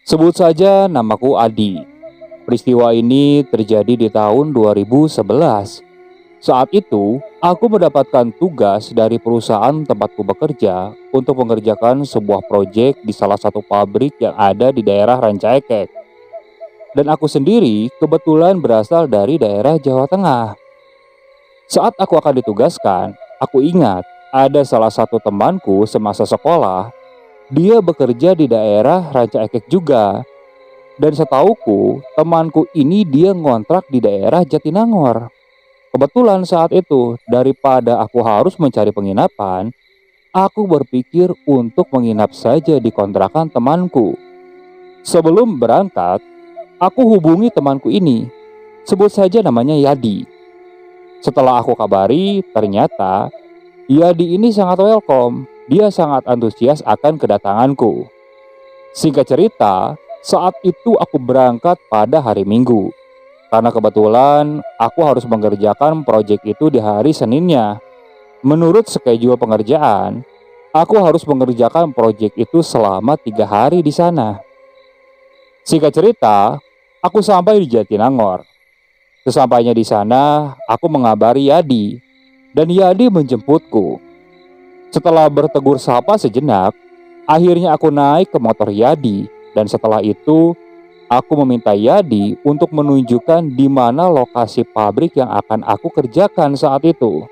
Sebut saja namaku Adi. Peristiwa ini terjadi di tahun 2011. Saat itu, aku mendapatkan tugas dari perusahaan tempatku bekerja untuk mengerjakan sebuah proyek di salah satu pabrik yang ada di daerah Ranca Ekek. Dan aku sendiri kebetulan berasal dari daerah Jawa Tengah. Saat aku akan ditugaskan, aku ingat ada salah satu temanku semasa sekolah. Dia bekerja di daerah Ranca Ekek juga. Dan setauku, temanku ini dia ngontrak di daerah Jatinangor. Kebetulan saat itu, daripada aku harus mencari penginapan, aku berpikir untuk menginap saja di kontrakan temanku. Sebelum berangkat, aku hubungi temanku ini. Sebut saja namanya Yadi. Setelah aku kabari, ternyata Yadi ini sangat welcome. Dia sangat antusias akan kedatanganku. Singkat cerita, saat itu aku berangkat pada hari Minggu. Karena kebetulan aku harus mengerjakan proyek itu di hari Seninnya. Menurut schedule pengerjaan, aku harus mengerjakan proyek itu selama 3 hari di sana. Singkat cerita, aku sampai di Jatinangor. Sesampainya di sana, aku mengabari Yadi. Dan Yadi menjemputku. Setelah bertegur sapa sejenak, akhirnya aku naik ke motor Yadi. Dan setelah itu, aku meminta Yadi untuk menunjukkan di mana lokasi pabrik yang akan aku kerjakan saat itu.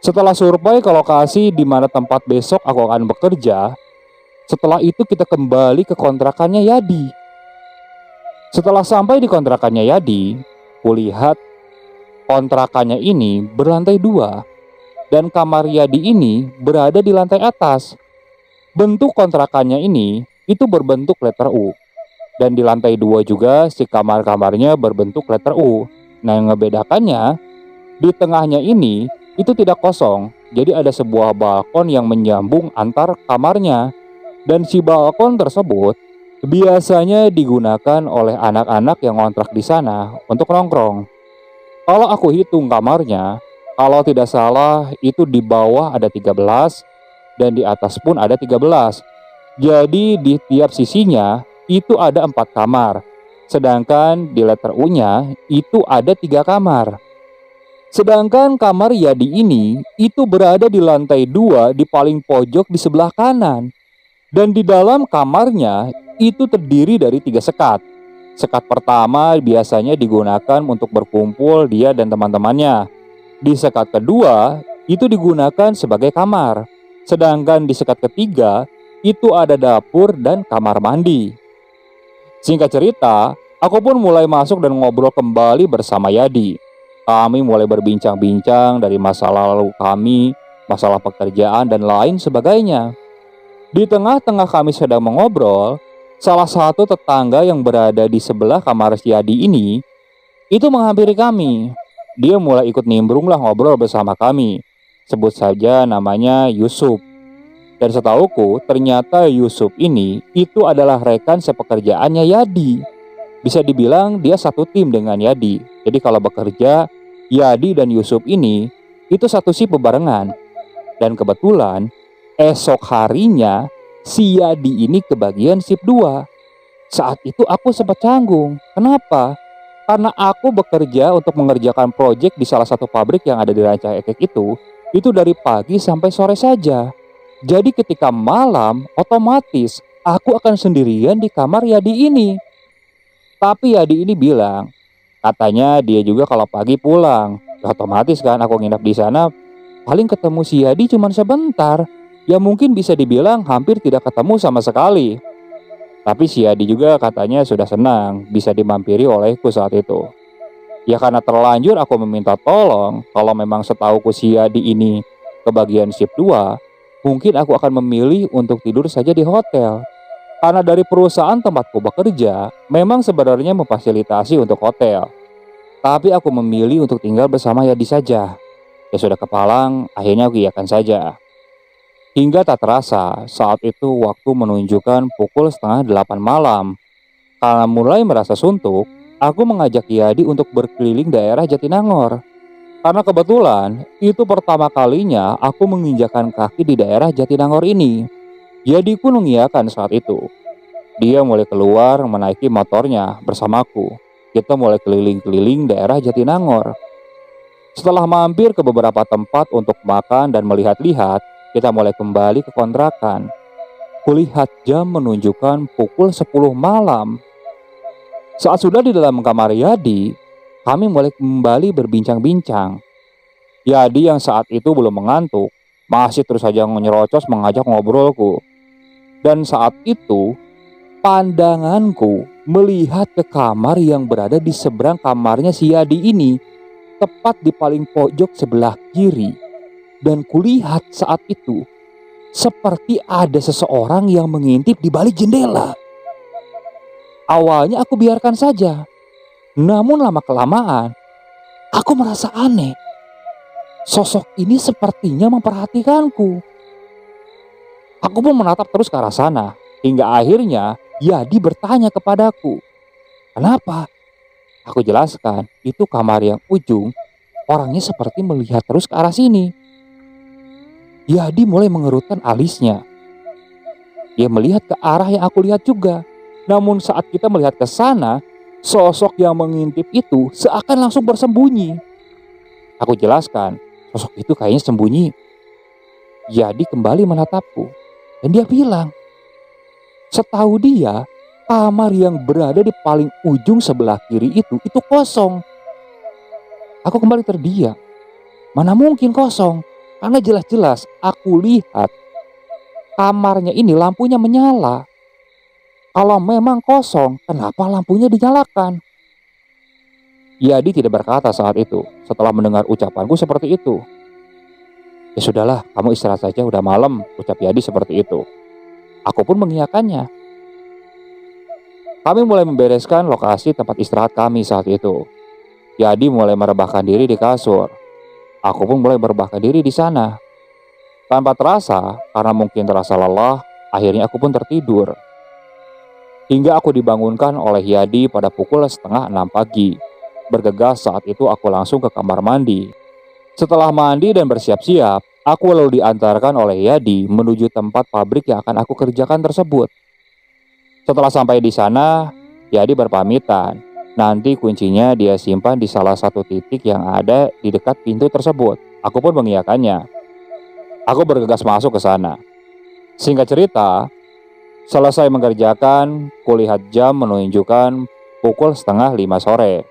Setelah survei ke lokasi di mana tempat besok aku akan bekerja, setelah itu kita kembali ke kontrakannya Yadi. Setelah sampai di kontrakannya Yadi, kulihat kontrakannya ini berlantai 2 dan kamar Yadi ini berada di lantai atas. Bentuk kontrakannya ini itu berbentuk letter U. Dan di lantai 2 juga si kamar-kamarnya berbentuk letter U. Nah, yang ngebedakannya, di tengahnya ini itu tidak kosong. Jadi ada sebuah balkon yang menyambung antar kamarnya. Dan si balkon tersebut biasanya digunakan oleh anak-anak yang ngontrak di sana untuk nongkrong. Kalau aku hitung kamarnya, kalau tidak salah itu di bawah ada 13 dan di atas pun ada 13. Jadi di tiap sisinya itu ada 4 kamar. Sedangkan di letter U-nya itu ada 3 kamar. Sedangkan kamar Yadi ini itu berada di lantai 2 di paling pojok di sebelah kanan. Dan di dalam kamarnya itu terdiri dari 3 sekat. Sekat pertama biasanya digunakan untuk berkumpul dia dan teman-temannya. Di sekat kedua itu digunakan sebagai kamar. Sedangkan di sekat ketiga itu ada dapur dan kamar mandi. Singkat cerita, aku pun mulai masuk dan ngobrol kembali bersama Yadi. Kami mulai berbincang-bincang dari masa lalu kami, masalah pekerjaan dan lain sebagainya. Di tengah-tengah kami sedang mengobrol, salah satu tetangga yang berada di sebelah kamar si Yadi ini itu menghampiri kami. Dia mulai ikut nimbrung lah ngobrol bersama kami. Sebut saja namanya Yusuf. Dan setauku ternyata Yusuf ini itu adalah rekan sepekerjaannya Yadi. Bisa dibilang dia satu tim dengan Yadi. Jadi kalau bekerja, Yadi dan Yusuf ini itu satu shift bebarengan. Dan kebetulan esok harinya si Yadi ini kebagian shift 2. Saat itu aku sempat canggung. Kenapa? Karena aku bekerja untuk mengerjakan proyek di salah satu pabrik yang ada di Ranca Ekek itu dari pagi sampai sore saja. Jadi ketika malam, otomatis aku akan sendirian di kamar Yadi ini. Tapi Yadi ini bilang, katanya dia juga kalau pagi pulang. Otomatis kan aku nginap di sana, paling ketemu si Yadi cuma sebentar. Ya mungkin bisa dibilang hampir tidak ketemu sama sekali. Tapi si Yadi juga katanya sudah senang bisa dimampiri olehku saat itu. Ya karena terlanjur aku meminta tolong, kalau memang setauku si Yadi ini kebagian shift 2, mungkin aku akan memilih untuk tidur saja di hotel. Karena dari perusahaan tempatku bekerja, memang sebenarnya memfasilitasi untuk hotel. Tapi aku memilih untuk tinggal bersama Yadi saja. Ya sudah kepalang, akhirnya aku iakan saja. Hingga tak terasa, saat itu waktu menunjukkan pukul setengah 8 malam. Karena mulai merasa suntuk, aku mengajak Yadi untuk berkeliling daerah Jatinangor. Karena kebetulan itu pertama kalinya aku menginjakan kaki di daerah Jatinangor ini. Yadi pun mengiyakan saat itu. Dia mulai keluar menaiki motornya bersamaku. Kita mulai keliling-keliling daerah Jatinangor. Setelah mampir ke beberapa tempat untuk makan dan melihat-lihat, kita mulai kembali ke kontrakan. Kulihat jam menunjukkan pukul 10 malam. Saat sudah di dalam kamar Yadi, kami mulai kembali berbincang-bincang. Yadi yang saat itu belum mengantuk, masih terus saja nyerocos mengajak ngobrolku. Dan saat itu, pandanganku melihat ke kamar yang berada di seberang kamarnya si Yadi ini, tepat di paling pojok sebelah kiri. Dan kulihat saat itu, seperti ada seseorang yang mengintip di balik jendela. Awalnya aku biarkan saja, namun lama-kelamaan aku merasa aneh. Sosok ini sepertinya memperhatikanku. Aku pun menatap terus ke arah sana, hingga akhirnya Yadi bertanya kepadaku, "Kenapa?" Aku jelaskan, itu kamar yang ujung, orangnya seperti melihat terus ke arah sini. Yadi mulai mengerutkan alisnya. Dia melihat ke arah yang aku lihat juga. Namun saat kita melihat ke sana, sosok yang mengintip itu seakan langsung bersembunyi. Aku jelaskan, sosok itu kayaknya sembunyi. Yadi kembali menatapku. Dan dia bilang, setahu dia, kamar yang berada di paling ujung sebelah kiri itu kosong. Aku kembali terdiam. Mana mungkin kosong? Karena jelas-jelas aku lihat kamarnya ini lampunya menyala. Kalau memang kosong, kenapa lampunya dinyalakan? Yadi tidak berkata saat itu setelah mendengar ucapanku seperti itu. Ya sudahlah, kamu istirahat saja, udah malam, ucap Yadi seperti itu. Aku pun mengiyakannya. Kami mulai membereskan lokasi tempat istirahat kami saat itu. Yadi mulai merebahkan diri di kasur. Aku pun mulai merebahkan diri di sana. Tanpa terasa, karena mungkin terasa lelah, akhirnya aku pun tertidur. Hingga aku dibangunkan oleh Yadi pada pukul 5:30 pagi. Bergegas saat itu aku langsung ke kamar mandi. Setelah mandi dan bersiap-siap, aku lalu diantarkan oleh Yadi menuju tempat pabrik yang akan aku kerjakan tersebut. Setelah sampai di sana, Yadi berpamitan. Nanti kuncinya dia simpan di salah satu titik yang ada di dekat pintu tersebut. Aku pun mengiyakannya. Aku bergegas masuk ke sana. Singkat cerita, selesai mengerjakan, kulihat jam menunjukkan pukul 4:30 sore.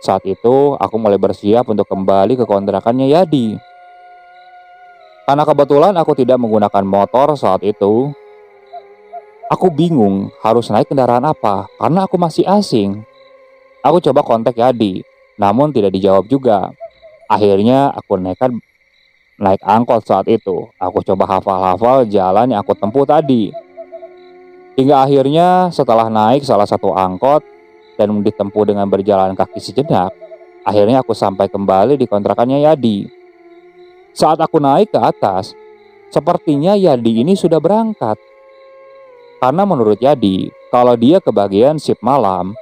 Saat itu, aku mulai bersiap untuk kembali ke kontrakannya Yadi. Karena kebetulan aku tidak menggunakan motor saat itu, aku bingung harus naik kendaraan apa karena aku masih asing. Aku coba kontak Yadi, namun tidak dijawab juga. Akhirnya aku nekat naik angkot saat itu. Aku coba hafal-hafal jalan yang aku tempuh tadi. Hingga akhirnya setelah naik salah satu angkot dan ditempuh dengan berjalan kaki sejenak, akhirnya aku sampai kembali di kontrakannya Yadi. Saat aku naik ke atas, sepertinya Yadi ini sudah berangkat. Karena menurut Yadi, kalau dia kebagian shift malam,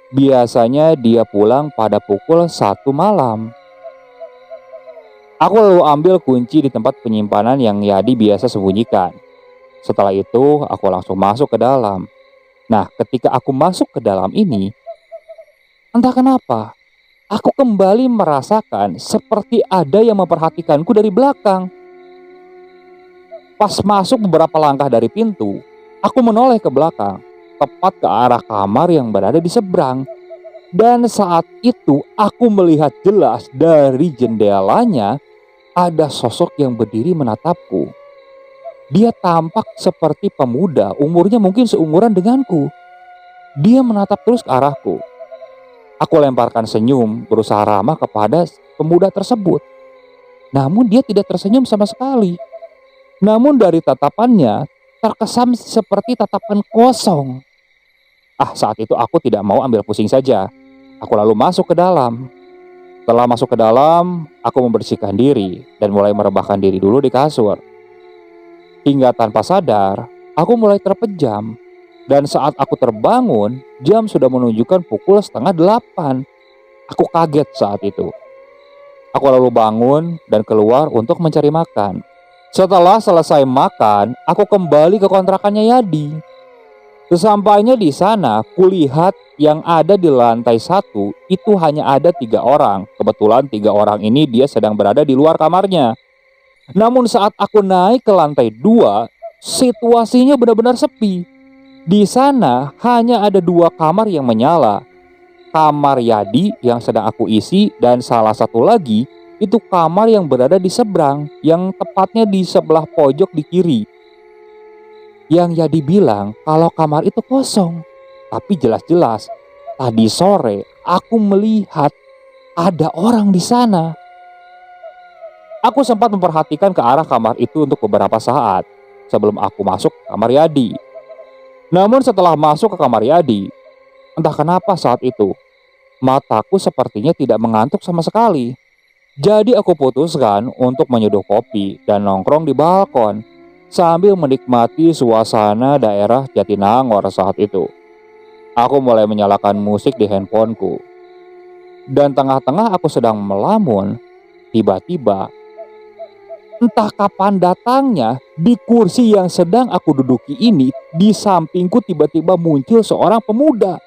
biasanya dia pulang pada pukul 1 malam. Aku lalu ambil kunci di tempat penyimpanan yang Yadi biasa sembunyikan. Setelah itu, aku langsung masuk ke dalam. Nah, ketika aku masuk ke dalam ini, entah kenapa, aku kembali merasakan seperti ada yang memperhatikanku dari belakang. Pas masuk beberapa langkah dari pintu, aku menoleh ke belakang, tepat ke arah kamar yang berada di seberang. Dan saat itu aku melihat jelas dari jendelanya ada sosok yang berdiri menatapku. Dia tampak seperti pemuda, umurnya mungkin seumuran denganku. Dia menatap terus ke arahku. Aku lemparkan senyum, berusaha ramah kepada pemuda tersebut. Namun dia tidak tersenyum sama sekali. Namun dari tatapannya terkesan seperti tatapan kosong. Saat itu aku tidak mau ambil pusing saja. Aku lalu masuk ke dalam. Setelah masuk ke dalam, aku membersihkan diri dan mulai merebahkan diri dulu di kasur. Hingga tanpa sadar, aku mulai terpejam. Dan saat aku terbangun, jam sudah menunjukkan pukul 7:30. Aku kaget saat itu. Aku lalu bangun dan keluar untuk mencari makan. Setelah selesai makan, aku kembali ke kontrakannya Yadi. Sesampainya di sana, kulihat yang ada di lantai 1 itu hanya ada 3 orang. Kebetulan 3 orang ini dia sedang berada di luar kamarnya. Namun saat aku naik ke lantai 2, situasinya benar-benar sepi. Di sana hanya ada 2 kamar yang menyala. Kamar Yadi yang sedang aku isi dan salah satu lagi itu kamar yang berada di seberang, yang tepatnya di sebelah pojok di kiri. Yang Yadi bilang kalau kamar itu kosong. Tapi jelas-jelas tadi sore aku melihat ada orang di sana. Aku sempat memperhatikan ke arah kamar itu untuk beberapa saat sebelum aku masuk ke kamar Yadi. Namun setelah masuk ke kamar Yadi, entah kenapa saat itu mataku sepertinya tidak mengantuk sama sekali. Jadi aku putuskan untuk menyeduh kopi dan nongkrong di balkon sambil menikmati suasana daerah Jatinangor saat itu. Aku mulai menyalakan musik di handphoneku. Dan tengah-tengah aku sedang melamun, tiba-tiba entah kapan datangnya, di kursi yang sedang aku duduki ini, di sampingku tiba-tiba muncul seorang pemuda.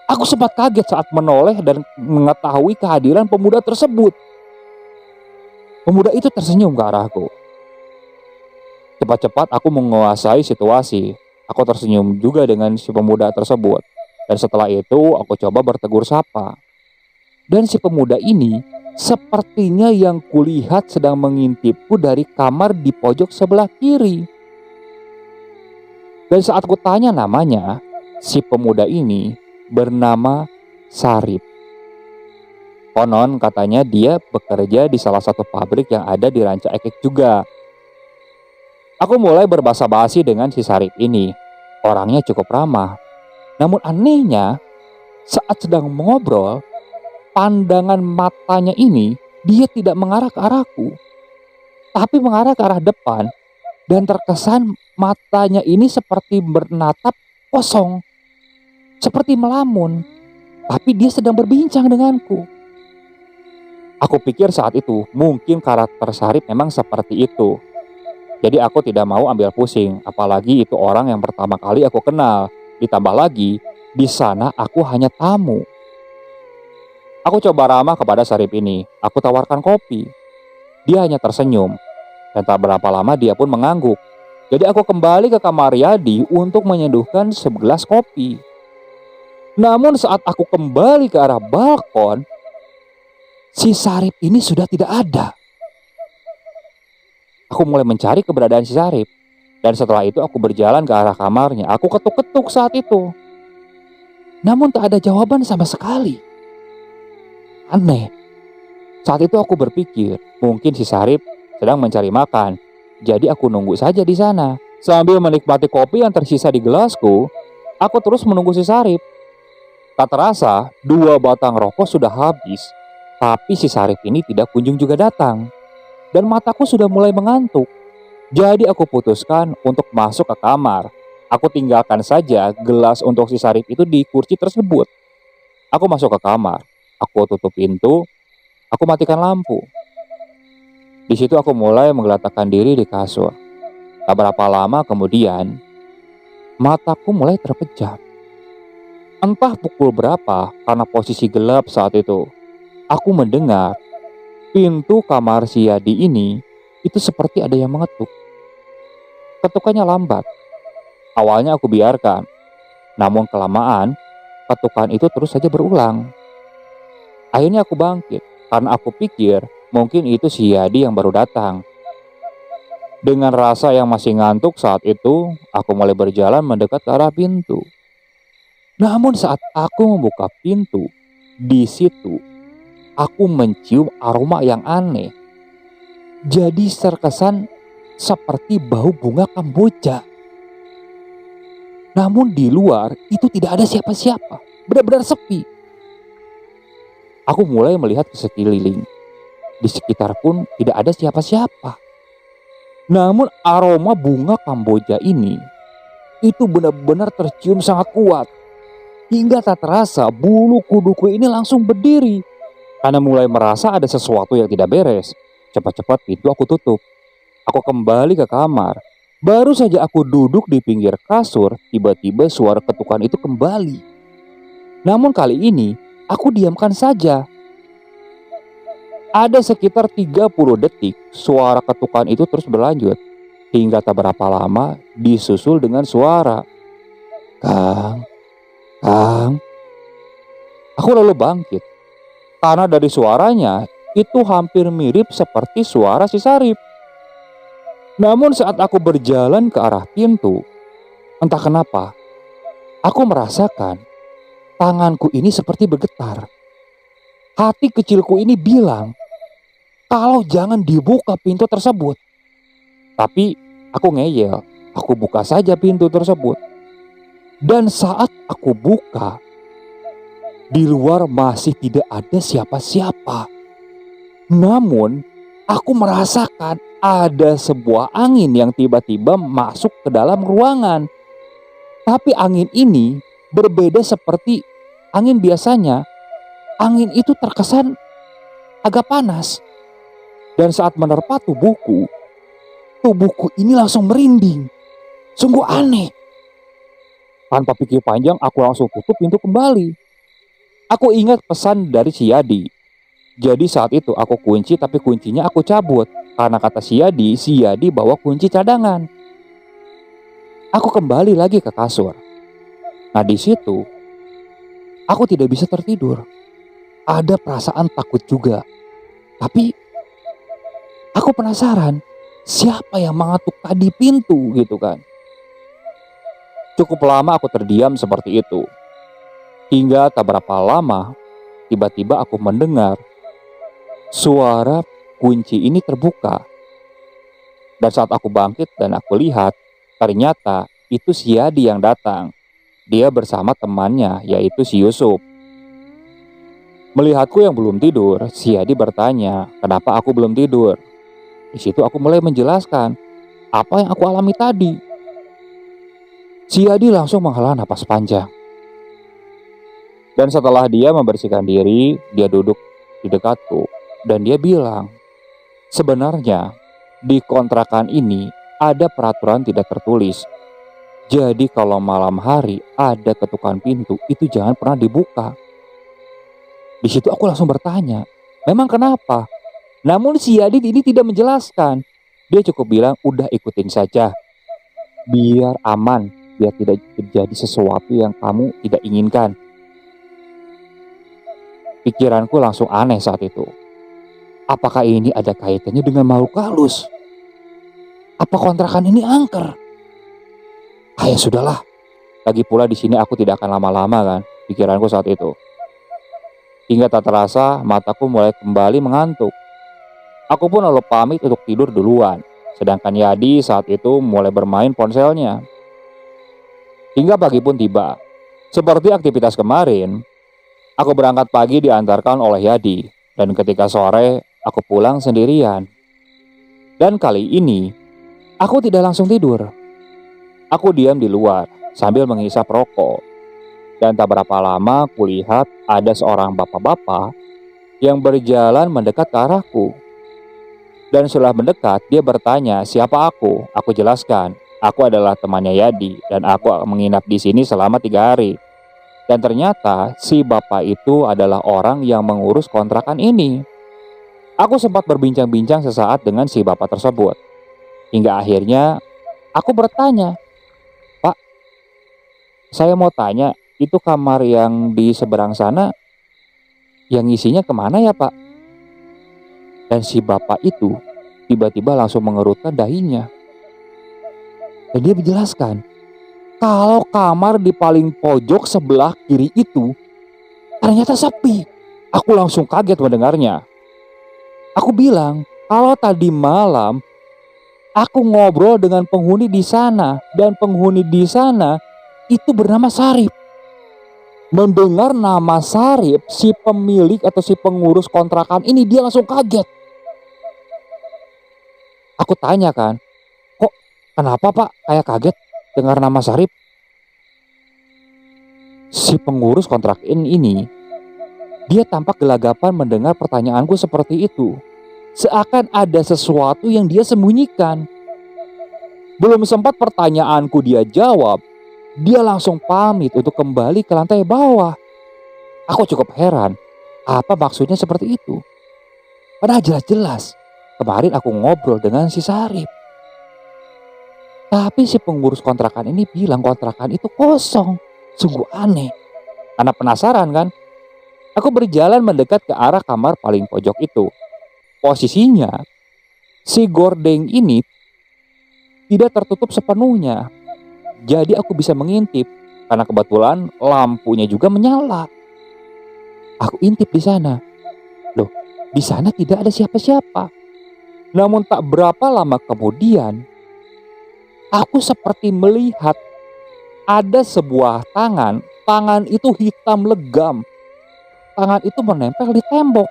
Aku sempat kaget saat menoleh dan mengetahui kehadiran pemuda tersebut. Pemuda itu tersenyum ke arahku. Cepat-cepat aku menguasai situasi. Aku tersenyum juga dengan si pemuda tersebut. Dan setelah itu aku coba bertegur sapa. Dan si pemuda ini sepertinya yang kulihat sedang mengintipku dari kamar di pojok sebelah kiri. Dan saat kutanya namanya, si pemuda ini bernama Sarip. Konon katanya dia bekerja di salah satu pabrik yang ada di Ranca Ekek juga. Aku mulai berbasa-basi dengan si Sarip ini. Orangnya cukup ramah. Namun anehnya, saat sedang mengobrol, pandangan matanya ini dia tidak mengarah ke arahku, tapi mengarah ke arah depan. Dan terkesan matanya ini seperti menatap kosong, seperti melamun, tapi dia sedang berbincang denganku. Aku pikir saat itu mungkin karakter Sarip memang seperti itu. Jadi aku tidak mau ambil pusing, apalagi itu orang yang pertama kali aku kenal. Ditambah lagi, di sana aku hanya tamu. Aku coba ramah kepada Sarip ini. Aku tawarkan kopi. Dia hanya tersenyum. Dan tak berapa lama dia pun mengangguk. Jadi aku kembali ke kamar Yadi untuk menyeduhkan segelas kopi. Namun saat aku kembali ke arah balkon, si Sarip ini sudah tidak ada. Aku mulai mencari keberadaan si Sarip. Dan setelah itu aku berjalan ke arah kamarnya. Aku ketuk-ketuk saat itu. Namun tak ada jawaban sama sekali. Aneh. Saat itu aku berpikir mungkin si Sarip sedang mencari makan. Jadi aku nunggu saja di sana. Sambil menikmati kopi yang tersisa di gelasku, aku terus menunggu si Sarip. Tak terasa 2 batang rokok sudah habis. Tapi si Sarip ini tidak kunjung juga datang. Dan mataku sudah mulai mengantuk. Jadi aku putuskan untuk masuk ke kamar. Aku tinggalkan saja gelas untuk si Sarip itu di kursi tersebut. Aku masuk ke kamar. Aku tutup pintu. Aku matikan lampu. Di situ aku mulai menggelatakan diri di kasur. Tak berapa lama kemudian, mataku mulai terpejam. Entah pukul berapa karena posisi gelap saat itu, aku mendengar pintu kamar si Yadi ini itu seperti ada yang mengetuk. Ketukannya lambat. Awalnya aku biarkan, namun kelamaan ketukan itu terus saja berulang. Akhirnya aku bangkit karena aku pikir mungkin itu si Yadi yang baru datang. Dengan rasa yang masih ngantuk saat itu, aku mulai berjalan mendekat ke arah pintu. Namun saat aku membuka pintu, di situ aku mencium aroma yang aneh. Jadi terkesan seperti bau bunga kamboja. Namun di luar itu tidak ada siapa-siapa, benar-benar sepi. Aku mulai melihat ke sekeliling. Di sekitar pun tidak ada siapa-siapa. Namun aroma bunga kamboja ini itu benar-benar tercium sangat kuat. Hingga tak terasa bulu kuduku ini langsung berdiri. Karena mulai merasa ada sesuatu yang tidak beres, cepat-cepat pintu aku tutup. Aku kembali ke kamar. Baru saja aku duduk di pinggir kasur, tiba-tiba suara ketukan itu kembali. Namun kali ini, aku diamkan saja. Ada sekitar 30 detik, suara ketukan itu terus berlanjut. Hingga tak berapa lama, disusul dengan suara, "Kang, Kang." Aku lalu bangkit. Karena dari suaranya, itu hampir mirip seperti suara si Sarip. Namun saat aku berjalan ke arah pintu, entah kenapa, aku merasakan tanganku ini seperti bergetar. Hati kecilku ini bilang, kalau jangan dibuka pintu tersebut. Tapi aku ngeyel, aku buka saja pintu tersebut. Dan saat aku buka, di luar masih tidak ada siapa-siapa. Namun, aku merasakan ada sebuah angin yang tiba-tiba masuk ke dalam ruangan. Tapi angin ini berbeda seperti angin biasanya. Angin itu terkesan agak panas. Dan saat menerpa tubuhku ini langsung merinding. Sungguh aneh. Tanpa pikir panjang, aku langsung tutup pintu kembali. Aku ingat pesan dari si Yadi. Jadi saat itu aku kunci, tapi kuncinya aku cabut. Karena kata si Yadi bawa kunci cadangan. Aku kembali lagi ke kasur. Nah di situ, aku tidak bisa tertidur. Ada perasaan takut juga. Tapi aku penasaran, siapa yang mengetuk tadi pintu gitu kan. Cukup lama aku terdiam seperti itu. Hingga tak berapa lama, tiba-tiba aku mendengar suara kunci ini terbuka. Dan saat aku bangkit dan aku lihat, ternyata itu si Yadi yang datang. Dia bersama temannya, yaitu si Yusuf. Melihatku yang belum tidur, si Yadi bertanya, kenapa aku belum tidur? Di situ aku mulai menjelaskan apa yang aku alami tadi. Si Yadi langsung menghela napas panjang. Dan setelah dia membersihkan diri, dia duduk di dekatku. Dan dia bilang, sebenarnya di kontrakan ini ada peraturan tidak tertulis. Jadi kalau malam hari ada ketukan pintu, itu jangan pernah dibuka. Di situ aku langsung bertanya, memang kenapa? Namun si Yadid ini tidak menjelaskan. Dia cukup bilang, udah ikutin saja. Biar aman, biar tidak terjadi sesuatu yang kamu tidak inginkan. Pikiranku langsung aneh saat itu. Apakah ini ada kaitannya dengan makhluk halus? Apa kontrakan ini angker? Ya sudahlah. Lagi pula di sini aku tidak akan lama-lama kan, pikiranku saat itu. Hingga tak terasa mataku mulai kembali mengantuk. Aku pun lalu pamit untuk tidur duluan. Sedangkan Yadi saat itu mulai bermain ponselnya. Hingga pagi pun tiba. Seperti aktivitas kemarin, aku berangkat pagi diantarkan oleh Yadi. Dan ketika sore, aku pulang sendirian. Dan kali ini, aku tidak langsung tidur. Aku diam di luar sambil menghisap rokok. Dan tak berapa lama kulihat ada seorang bapak-bapak yang berjalan mendekat ke arahku. Dan setelah mendekat, dia bertanya siapa aku. Aku jelaskan, aku adalah temannya Yadi dan aku menginap di sini selama 3 hari. Dan ternyata si bapak itu adalah orang yang mengurus kontrakan ini. Aku sempat berbincang-bincang sesaat dengan si bapak tersebut. Hingga akhirnya aku bertanya, Pak, saya mau tanya, itu kamar yang di seberang sana yang isinya kemana ya Pak? Dan si bapak itu tiba-tiba langsung mengerutkan dahinya. Dan dia menjelaskan, kalau kamar di paling pojok sebelah kiri itu ternyata sepi. Aku langsung kaget mendengarnya. Aku bilang, kalau tadi malam aku ngobrol dengan penghuni di sana dan penghuni di sana itu bernama Sarip. Mendengar nama Sarip, si pemilik atau si pengurus kontrakan ini dia langsung kaget. Aku tanya kan, kok kenapa Pak kayak kaget dengar nama Sarip? Si pengurus kontrakan ini Dia tampak gelagapan mendengar pertanyaanku seperti itu. Seakan ada sesuatu yang dia sembunyikan. Belum sempat pertanyaanku dia jawab, dia langsung pamit untuk kembali ke lantai bawah. Aku cukup heran, apa maksudnya seperti itu? Padahal jelas-jelas kemarin aku ngobrol dengan si Sarip. Tapi si pengurus kontrakan ini bilang kontrakan itu kosong. Sungguh aneh. Karena penasaran kan, aku berjalan mendekat ke arah kamar paling pojok itu. Posisinya, si gordeng ini tidak tertutup sepenuhnya. Jadi aku bisa mengintip karena kebetulan lampunya juga menyala. Aku intip di sana. Loh, di sana tidak ada siapa-siapa. Namun tak berapa lama kemudian, aku seperti melihat ada sebuah tangan. Tangan itu hitam legam. Tangan itu menempel di tembok.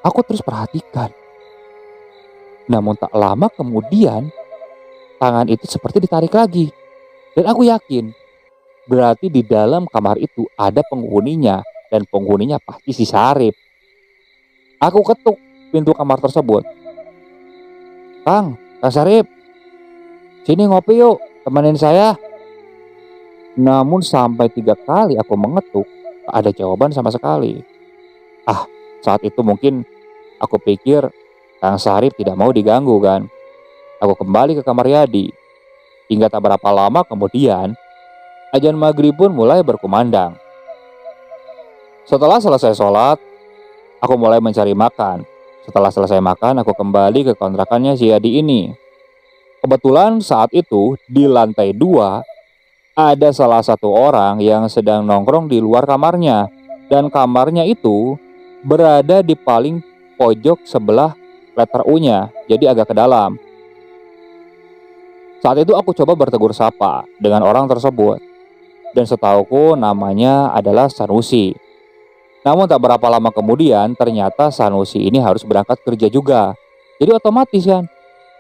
Aku terus perhatikan. Namun tak lama kemudian, tangan itu seperti ditarik lagi. Dan aku yakin, berarti di dalam kamar itu ada penghuninya. Dan penghuninya pasti si Sarip. Aku ketuk pintu kamar tersebut. Kang Sarip, sini ngopi yuk, temenin saya. Namun sampai 3 kali aku mengetuk, tak ada jawaban sama sekali. Saat itu mungkin aku pikir Kang Sarip tidak mau diganggu kan. Aku kembali ke kamar Yadi. Hingga tak berapa lama kemudian, azan maghrib pun mulai berkumandang. Setelah selesai sholat, aku mulai mencari makan. Setelah selesai makan, aku kembali ke kontrakannya si Yadi ini. Kebetulan saat itu di lantai 2 ada salah satu orang yang sedang nongkrong di luar kamarnya. Dan kamarnya itu berada di paling pojok sebelah letter U-nya, jadi agak ke dalam. Saat itu aku coba bertegur sapa dengan orang tersebut. Dan setauku namanya adalah Sanusi. Namun tak berapa lama kemudian ternyata Sanusi ini harus berangkat kerja juga. Jadi otomatis kan,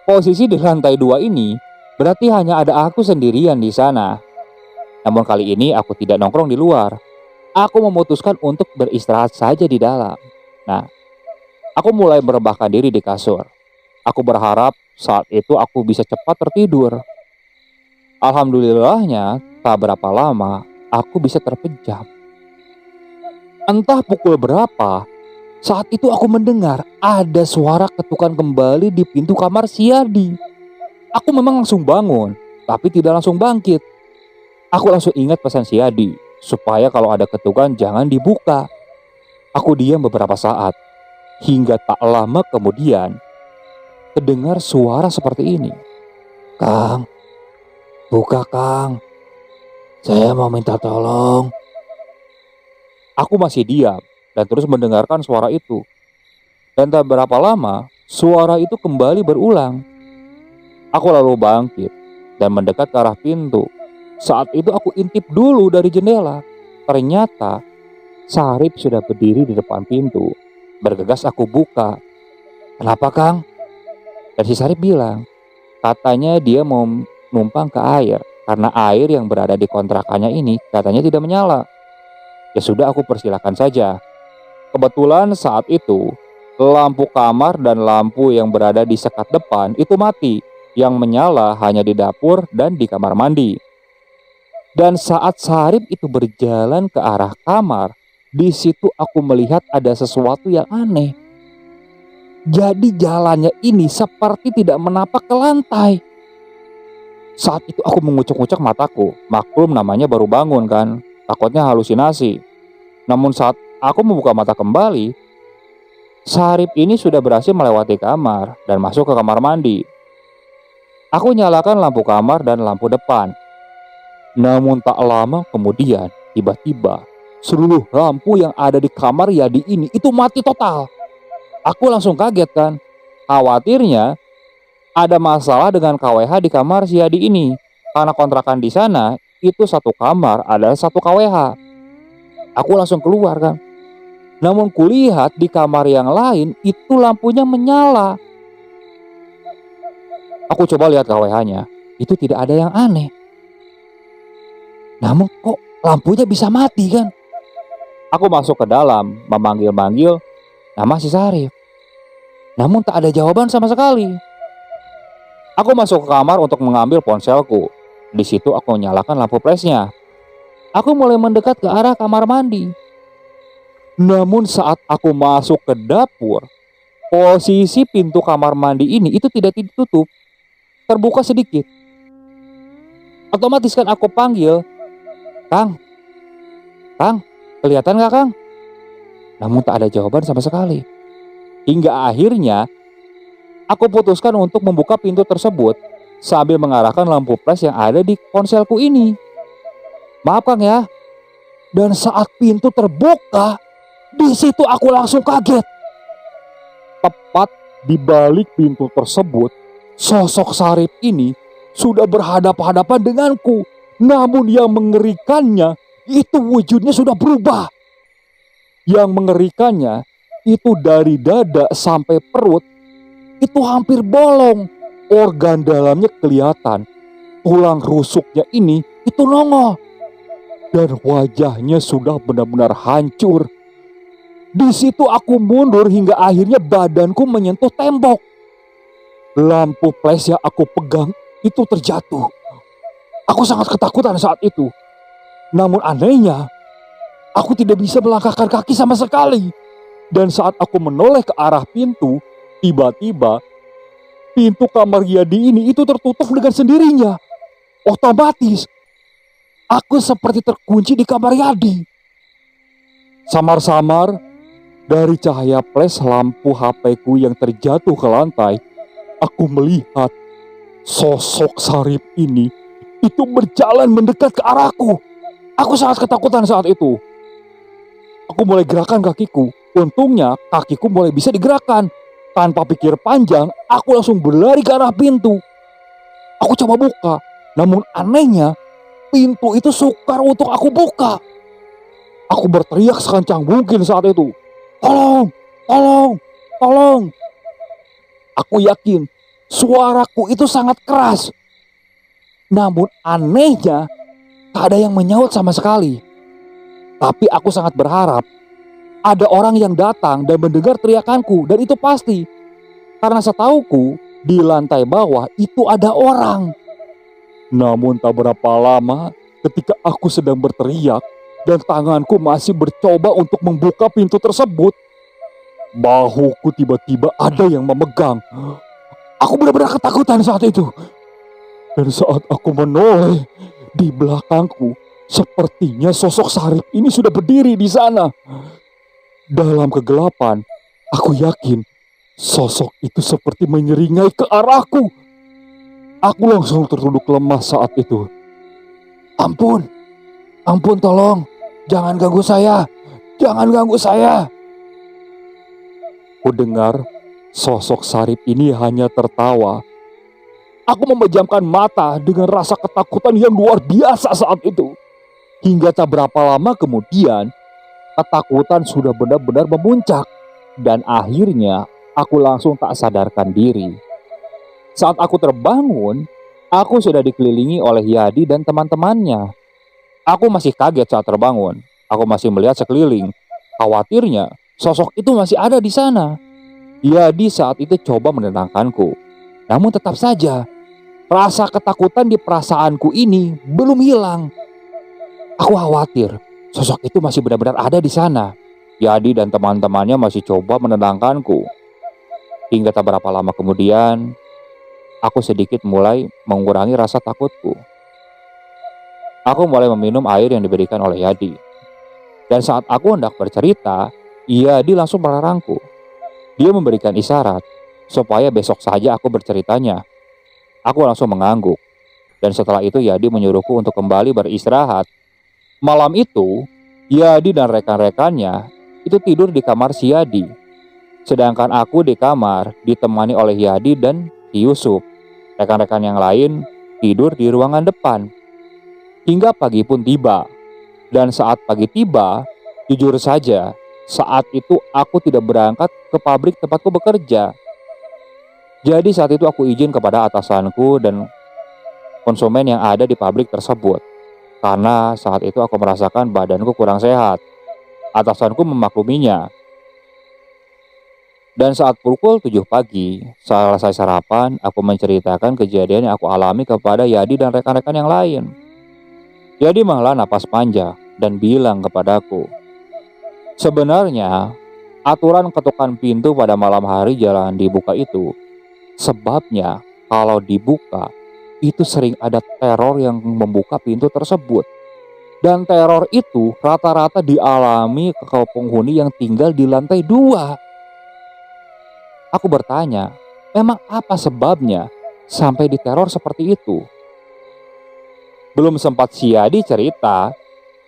posisi di lantai 2 ini berarti hanya ada aku sendirian di sana. Namun kali ini aku tidak nongkrong di luar. Aku memutuskan untuk beristirahat saja di dalam. Nah, aku mulai merebahkan diri di kasur. Aku berharap saat itu aku bisa cepat tertidur. Alhamdulillahnya, tak berapa lama aku bisa terpejam. Entah pukul berapa, saat itu aku mendengar ada suara ketukan kembali di pintu kamar si Yadi. Aku memang langsung bangun, tapi tidak langsung bangkit. Aku langsung ingat pesan si Yadi, supaya kalau ada ketukan jangan dibuka. Aku diam beberapa saat, hingga tak lama kemudian terdengar suara seperti ini. Kang, buka Kang, saya mau minta tolong. Aku masih diam dan terus mendengarkan suara itu. Dan tak berapa lama, suara itu kembali berulang. Aku lalu bangkit dan mendekat ke arah pintu. Saat itu aku intip dulu dari jendela. Ternyata Sarip sudah berdiri di depan pintu. Bergegas aku buka. Kenapa Kang? Dan si Sarip bilang, katanya dia mau numpang ke air. Karena air yang berada di kontrakannya ini katanya tidak menyala. Ya sudah, aku persilakan saja. Kebetulan saat itu lampu kamar dan lampu yang berada di sekat depan itu mati. Yang menyala hanya di dapur dan di kamar mandi. Dan saat Sarip itu berjalan ke arah kamar, di situ aku melihat ada sesuatu yang aneh. Jadi jalannya ini seperti tidak menapak ke lantai. Saat itu aku mengucek-ucek mataku. Maklum namanya baru bangun kan, takutnya halusinasi. Namun saat aku membuka mata kembali, Sarip ini sudah berhasil melewati kamar dan masuk ke kamar mandi. Aku nyalakan lampu kamar dan lampu depan. Namun tak lama kemudian, tiba-tiba seluruh lampu yang ada di kamar Yadi ini itu mati total. Aku langsung kaget kan. Khawatirnya ada masalah dengan KWH di kamar si Yadi ini. Karena kontrakan di sana itu satu kamar ada satu KWH. Aku langsung keluar kan. Namun kulihat di kamar yang lain itu lampunya menyala. Aku coba lihat KWH-nya, itu tidak ada yang aneh. Namun kok lampunya bisa mati kan? Aku masuk ke dalam, memanggil-manggil nama si Sarif. Namun tak ada jawaban sama sekali. Aku masuk ke kamar untuk mengambil ponselku. Di situ aku nyalakan lampu flashnya. Aku mulai mendekat ke arah kamar mandi. Namun saat aku masuk ke dapur, posisi pintu kamar mandi ini itu tidak ditutup, terbuka sedikit. Otomatis kan aku panggil, "Kang, Kang, kelihatan gak Kang?" Namun tak ada jawaban sama sekali. Hingga akhirnya aku putuskan untuk membuka pintu tersebut sambil mengarahkan lampu flash yang ada di ponselku ini. "Maaf Kang ya." Dan saat pintu terbuka, di situ aku langsung kaget. Tepat di balik pintu tersebut, sosok Sarip ini sudah berhadapan-hadapan denganku. Namun yang mengerikannya, itu wujudnya sudah berubah. Yang mengerikannya, itu dari dada sampai perut, itu hampir bolong. Organ dalamnya kelihatan. Tulang rusuknya ini, itu nongol. Dan wajahnya sudah benar-benar hancur. Di situ aku mundur hingga akhirnya badanku menyentuh tembok. Lampu flash yang aku pegang itu terjatuh. Aku sangat ketakutan saat itu. Namun anehnya, aku tidak bisa melangkahkan kaki sama sekali. Dan saat aku menoleh ke arah pintu, tiba-tiba pintu kamar Yadi ini itu tertutup dengan sendirinya. Otomatis aku seperti terkunci di kamar Yadi. Samar-samar dari cahaya flash lampu HP-ku yang terjatuh ke lantai, aku melihat sosok Sarip ini itu berjalan mendekat ke arahku. Aku sangat ketakutan saat itu. Aku mulai gerakan kakiku. Untungnya kakiku mulai bisa digerakkan. Tanpa pikir panjang, aku langsung berlari ke arah pintu. Aku coba buka, namun anehnya pintu itu sukar untuk aku buka. Aku berteriak sekencang mungkin saat itu. "Tolong, tolong, tolong." Aku yakin suaraku itu sangat keras. Namun anehnya tak ada yang menyaut sama sekali. Tapi aku sangat berharap ada orang yang datang dan mendengar teriakanku. Dan itu pasti. Karena setauku di lantai bawah itu ada orang. Namun tak berapa lama ketika aku sedang berteriak dan tanganku masih bercoba untuk membuka pintu tersebut, bahuku tiba-tiba ada yang memegang. Aku benar-benar ketakutan saat itu. Dan saat aku menoleh, di belakangku sepertinya sosok Sarip ini sudah berdiri di sana. Dalam kegelapan, aku yakin sosok itu seperti menyeringai ke arahku. Aku langsung tertunduk lemas saat itu. Ampun, ampun tolong, jangan ganggu saya, jangan ganggu saya." Ku dengar sosok Sarip ini hanya tertawa. Aku memejamkan mata dengan rasa ketakutan yang luar biasa saat itu. Hingga tak berapa lama kemudian, ketakutan sudah benar-benar memuncak. Dan akhirnya aku langsung tak sadarkan diri. Saat aku terbangun, aku sudah dikelilingi oleh Yadi dan teman-temannya. Aku masih kaget saat terbangun. Aku masih melihat sekeliling. Khawatirnya sosok itu masih ada di sana. Yadi saat itu coba menenangkanku. Namun tetap saja, rasa ketakutan di perasaanku ini belum hilang. Aku khawatir sosok itu masih benar-benar ada di sana. Yadi dan teman-temannya masih coba menenangkanku. Hingga tak berapa lama kemudian, aku sedikit mulai mengurangi rasa takutku. Aku mulai meminum air yang diberikan oleh Yadi. Dan saat aku hendak bercerita, Yadi langsung melarangku. Dia memberikan isyarat supaya besok saja aku berceritanya. Aku langsung mengangguk. Dan setelah itu Yadi menyuruhku untuk kembali beristirahat. Malam itu, Yadi dan rekan-rekannya itu tidur di kamar si Yadi. Sedangkan aku di kamar ditemani oleh Yadi dan Yusuf. Rekan-rekan yang lain tidur di ruangan depan. Hingga pagi pun tiba. Dan saat pagi tiba, jujur saja, saat itu aku tidak berangkat ke pabrik tempatku bekerja. Jadi saat itu aku izin kepada atasanku dan konsumen yang ada di pabrik tersebut. Karena saat itu aku merasakan badanku kurang sehat. Atasanku memakluminya. Dan saat pukul 7 pagi, selesai sarapan, aku menceritakan kejadian yang aku alami kepada Yadi dan rekan-rekan yang lain. Yadi menghela napas panjang dan bilang kepadaku, sebenarnya aturan ketukan pintu pada malam hari jarang dibuka itu. Sebabnya kalau dibuka, itu sering ada teror yang membuka pintu tersebut. Dan teror itu rata-rata dialami ke penghuni yang tinggal di lantai 2. Aku bertanya, memang apa sebabnya sampai diteror seperti itu? Belum sempat si Yadi cerita,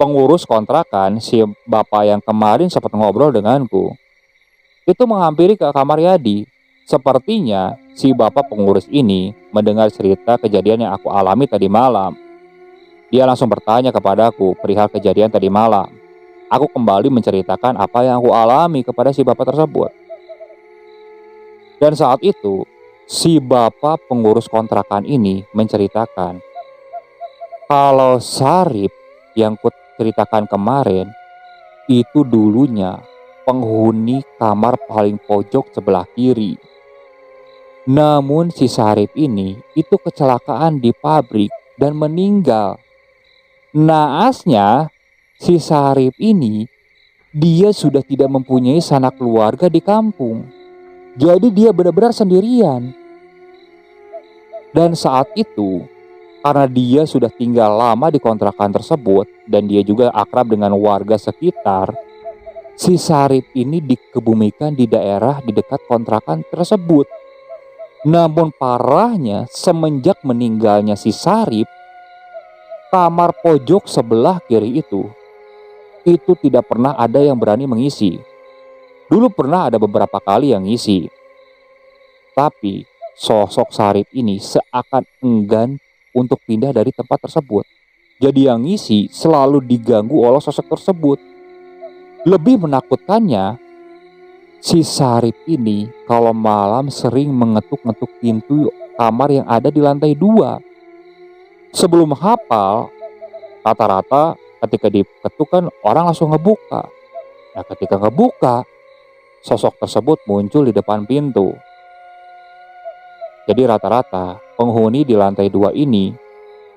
pengurus kontrakan, si bapak yang kemarin sempat ngobrol denganku, itu menghampiri ke kamar Yadi. Sepertinya si bapak pengurus ini mendengar cerita kejadian yang aku alami tadi malam. Dia langsung bertanya kepadaku perihal kejadian tadi malam. Aku kembali menceritakan apa yang aku alami kepada si bapak tersebut. Dan saat itu, si bapak pengurus kontrakan ini menceritakan kalau Sarip yang kuceritakan kemarin itu dulunya penghuni kamar paling pojok sebelah kiri. Namun si Sarip ini itu kecelakaan di pabrik dan meninggal. Naasnya, si Sarip ini dia sudah tidak mempunyai sanak keluarga di kampung. Jadi dia benar-benar sendirian. Dan saat itu, karena dia sudah tinggal lama di kontrakan tersebut dan dia juga akrab dengan warga sekitar, si Sarip ini dikebumikan di daerah di dekat kontrakan tersebut. Namun parahnya, semenjak meninggalnya si Sarip, kamar pojok sebelah kiri itu tidak pernah ada yang berani mengisi. Dulu pernah ada beberapa kali yang ngisi, tapi sosok Sarip ini seakan enggan untuk pindah dari tempat tersebut. Jadi yang ngisi selalu diganggu oleh sosok tersebut. Lebih menakutkannya, si Sarip ini kalau malam sering mengetuk-ngetuk pintu kamar yang ada di lantai 2. Sebelum hafal, rata-rata ketika diketuk kan orang langsung ngebuka. Nah ketika ngebuka, sosok tersebut muncul di depan pintu. Jadi rata-rata penghuni di lantai 2 ini,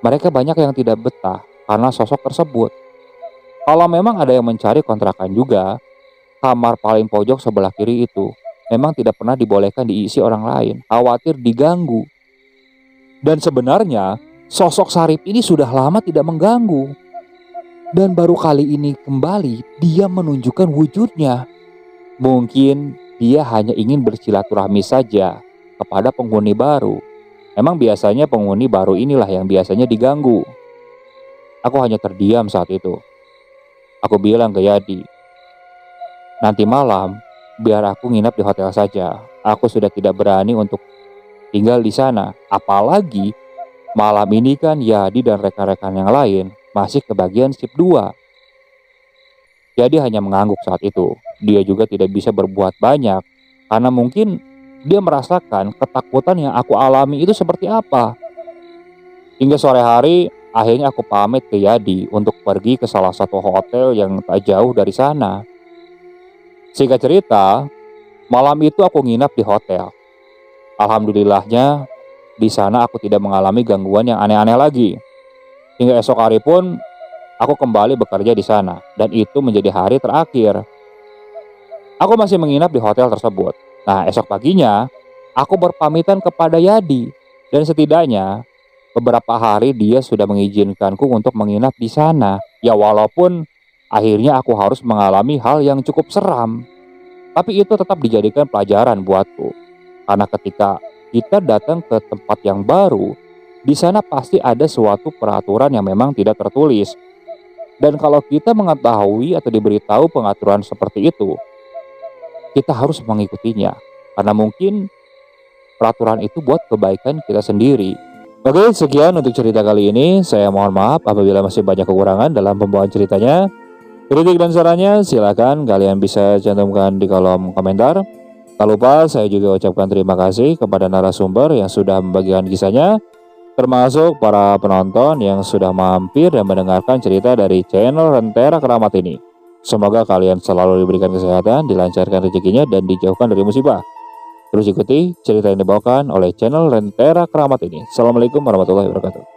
mereka banyak yang tidak betah karena sosok tersebut. Kalau memang ada yang mencari kontrakan juga, kamar paling pojok sebelah kiri itu memang tidak pernah dibolehkan diisi orang lain, khawatir diganggu. Dan sebenarnya sosok Sarip ini sudah lama tidak mengganggu. Dan baru kali ini kembali dia menunjukkan wujudnya. Mungkin dia hanya ingin bersilaturahmi saja kepada penghuni baru. Memang biasanya penghuni baru inilah yang biasanya diganggu. Aku hanya terdiam saat itu. Aku bilang ke Yadi, nanti malam biar aku nginap di hotel saja. Aku sudah tidak berani untuk tinggal di sana. Apalagi malam ini kan Yadi dan rekan-rekan yang lain masih kebagian shift 2. Yadi hanya mengangguk saat itu. Dia juga tidak bisa berbuat banyak karena mungkin dia merasakan ketakutan yang aku alami itu seperti apa. Hingga sore hari, akhirnya aku pamit ke Yadi untuk pergi ke salah satu hotel yang tak jauh dari sana. Singkat cerita, malam itu aku nginap di hotel. Alhamdulillahnya, di sana aku tidak mengalami gangguan yang aneh-aneh lagi. Hingga esok hari pun, aku kembali bekerja di sana, dan itu menjadi hari terakhir. Aku masih menginap di hotel tersebut. Nah, esok paginya, aku berpamitan kepada Yadi, dan setidaknya beberapa hari dia sudah mengizinkanku untuk menginap di sana. Ya walaupun akhirnya aku harus mengalami hal yang cukup seram, tapi itu tetap dijadikan pelajaran buatku. Karena ketika kita datang ke tempat yang baru, di sana pasti ada suatu peraturan yang memang tidak tertulis. Dan kalau kita mengetahui atau diberitahu pengaturan seperti itu, kita harus mengikutinya. Karena mungkin peraturan itu buat kebaikan kita sendiri. Oke, sekian untuk cerita kali ini. Saya mohon maaf apabila masih banyak kekurangan dalam pembawaan ceritanya. Kritik dan sarannya silakan kalian bisa cantumkan di kolom komentar. Tak lupa saya juga ucapkan terima kasih kepada narasumber yang sudah membagikan kisahnya, termasuk para penonton yang sudah mampir dan mendengarkan cerita dari channel Rentera Keramat ini. Semoga kalian selalu diberikan kesehatan, dilancarkan rezekinya, dan dijauhkan dari musibah. Terus ikuti cerita yang dibawakan oleh channel Rentera Keramat ini. Assalamualaikum warahmatullahi wabarakatuh.